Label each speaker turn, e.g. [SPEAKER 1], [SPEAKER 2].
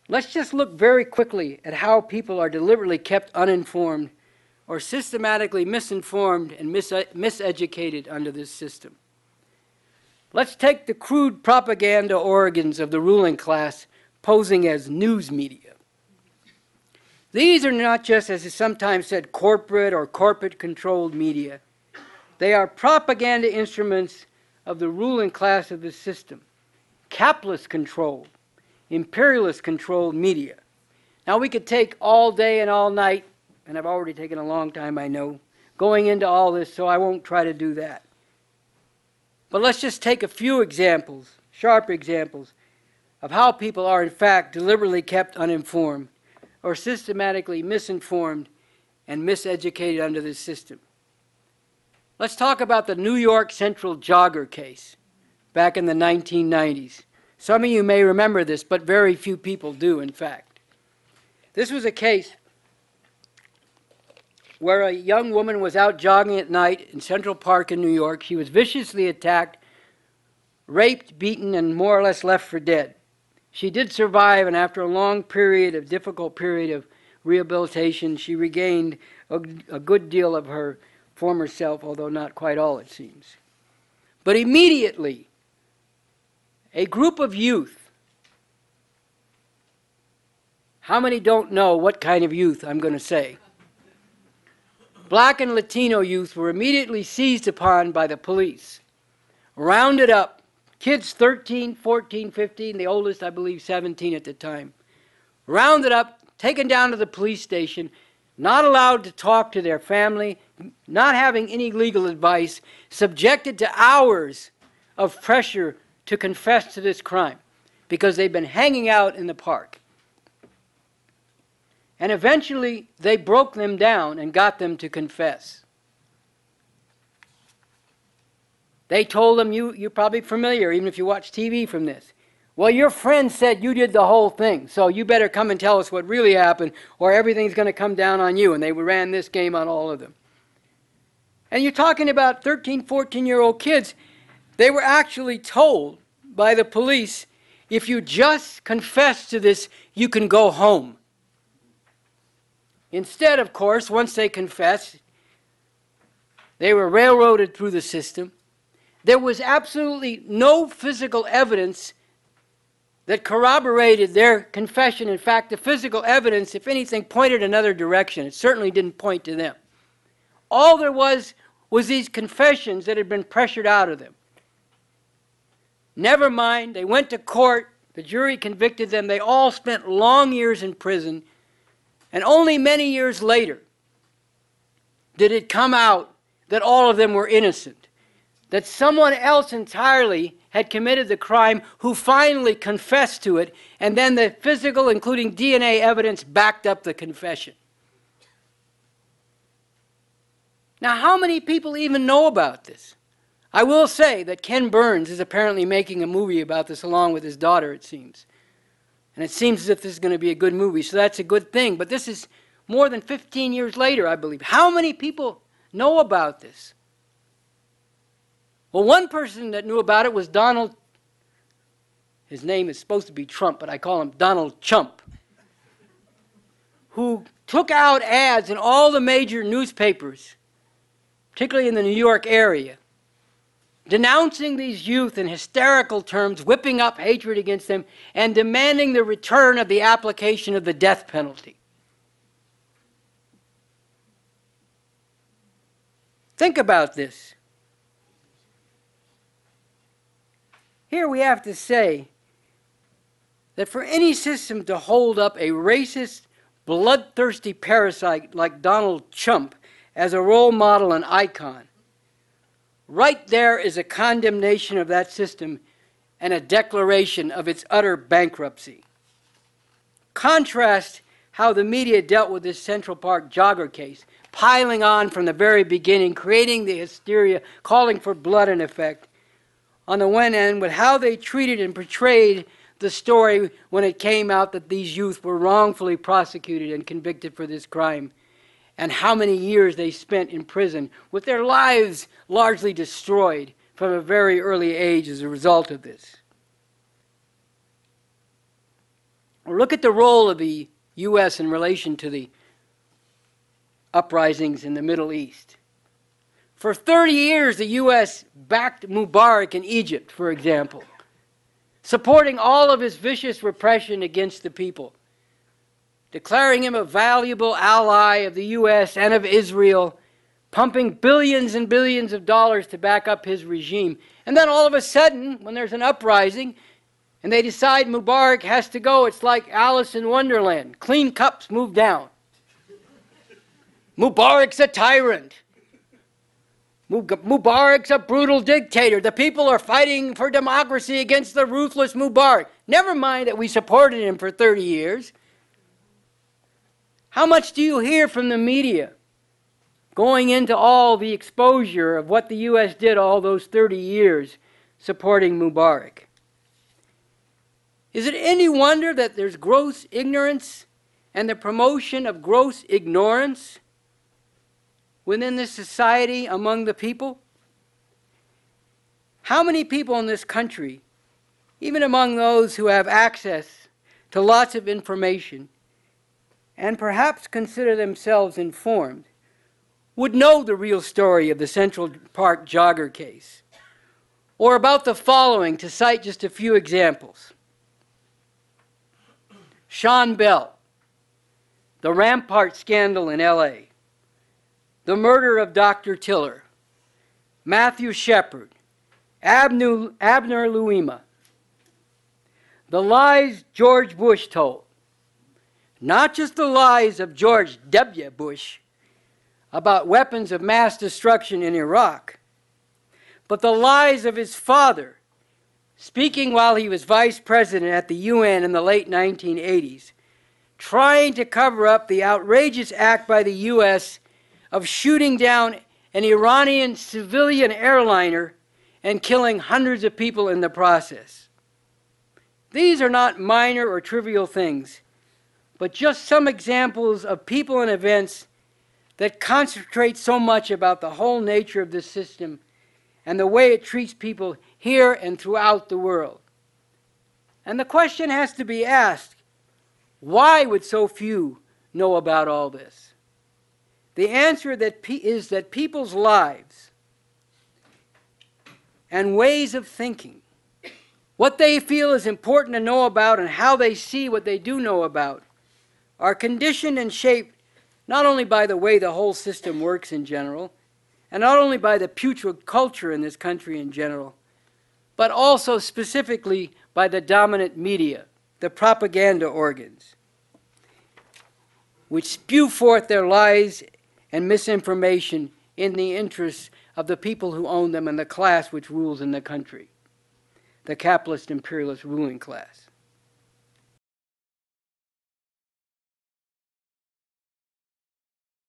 [SPEAKER 1] Let's just look very quickly at how people are deliberately kept uninformed or systematically misinformed and miseducated under this system. Let's take the crude propaganda organs of the ruling class posing as news media. These are not just, as is sometimes said, corporate or corporate-controlled media. They are propaganda instruments of the ruling class of the system, capitalist-controlled, imperialist-controlled media. Now, we could take all day and all night, and I've already taken a long time, I know, going into all this, so I won't try to do that. But let's just take a few examples, sharp examples, of how people are, in fact, deliberately kept uninformed or systematically misinformed and miseducated under this system. Let's talk about the New York Central jogger case back in the 1990s. Some of you may remember this, but very few people do, in fact. This was a case where a young woman was out jogging at night in Central Park in New York. She was viciously attacked, raped, beaten, and more or less left for dead. She did survive, and after a long period, difficult period of rehabilitation, she regained a good deal of her former self, although not quite all, it seems. But immediately, a group of youth, how many don't know what kind of youth I'm going to say? Black and Latino youth were immediately seized upon by the police, rounded up, kids 13, 14, 15, the oldest I believe 17 at the time, rounded up, taken down to the police station, not allowed to talk to their family, not having any legal advice, subjected to hours of pressure to confess to this crime because they've been hanging out in the park. And eventually, they broke them down and got them to confess. They told them, you're probably familiar, even if you watch TV from this. Well, your friend said you did the whole thing, so you better come and tell us what really happened, or everything's going to come down on you. And they ran this game on all of them. And you're talking about 13, 14-year-old kids. They were actually told by the police, if you just confess to this, you can go home. Instead, of course, once they confessed, they were railroaded through the system. There was absolutely no physical evidence that corroborated their confession. In fact, the physical evidence, if anything, pointed another direction. It certainly didn't point to them. All there was these confessions that had been pressured out of them. Never mind, they went to court, the jury convicted them, they all spent long years in prison. And only many years later did it come out that all of them were innocent, that someone else entirely had committed the crime who finally confessed to it, and then the physical, including DNA evidence, backed up the confession. Now, how many people even know about this? I will say that Ken Burns is apparently making a movie about this along with his daughter, it seems. And it seems as if this is going to be a good movie, so that's a good thing. But this is more than 15 years later, I believe. How many people know about this? Well, one person that knew about it was Donald. His name is supposed to be Trump, but I call him Donald Chump, who took out ads in all the major newspapers, particularly in the New York area, denouncing these youth in hysterical terms, whipping up hatred against them, and demanding the return of the application of the death penalty. Think about this. Here we have to say that for any system to hold up a racist, bloodthirsty parasite like Donald Trump as a role model and icon, right there is a condemnation of that system and a declaration of its utter bankruptcy. Contrast how the media dealt with this Central Park jogger case, piling on from the very beginning, creating the hysteria, calling for blood in effect, on the one end, with how they treated and portrayed the story when it came out that these youth were wrongfully prosecuted and convicted for this crime, and how many years they spent in prison with their lives largely destroyed from a very early age as a result of this. Look at the role of the U.S. in relation to the uprisings in the Middle East. For 30 years, the U.S. backed Mubarak in Egypt, for example, supporting all of his vicious repression against the people, declaring him a valuable ally of the U.S. and of Israel, pumping billions and billions of dollars to back up his regime. And then all of a sudden, when there's an uprising, and they decide Mubarak has to go, it's like Alice in Wonderland. Clean cups move down. Mubarak's a tyrant. Mubarak's a brutal dictator. The people are fighting for democracy against the ruthless Mubarak. Never mind that we supported him for 30 years. How much do you hear from the media going into all the exposure of what the U.S. did all those 30 years supporting Mubarak? Is it any wonder that there's gross ignorance and the promotion of gross ignorance within this society among the people? How many people in this country, even among those who have access to lots of information and perhaps consider themselves informed, would know the real story of the Central Park jogger case, or about the following, to cite just a few examples? Sean Bell, the Rampart scandal in L.A., the murder of Dr. Tiller, Matthew Shepard, Abner Louima, the lies George Bush told, not just the lies of George W. Bush about weapons of mass destruction in Iraq, but the lies of his father, speaking while he was vice president at the UN in the late 1980s, trying to cover up the outrageous act by the U.S. of shooting down an Iranian civilian airliner and killing hundreds of people in the process. These are not minor or trivial things, but just some examples of people and events that concentrate so much about the whole nature of this system and the way it treats people here and throughout the world. And the question has to be asked, why would so few know about all this? The answer is that people's lives and ways of thinking, what they feel is important to know about and how they see what they do know about, are conditioned and shaped not only by the way the whole system works in general, and not only by the putrid culture in this country in general, but also specifically by the dominant media, the propaganda organs, which spew forth their lies and misinformation in the interests of the people who own them and the class which rules in the country, the capitalist imperialist ruling class.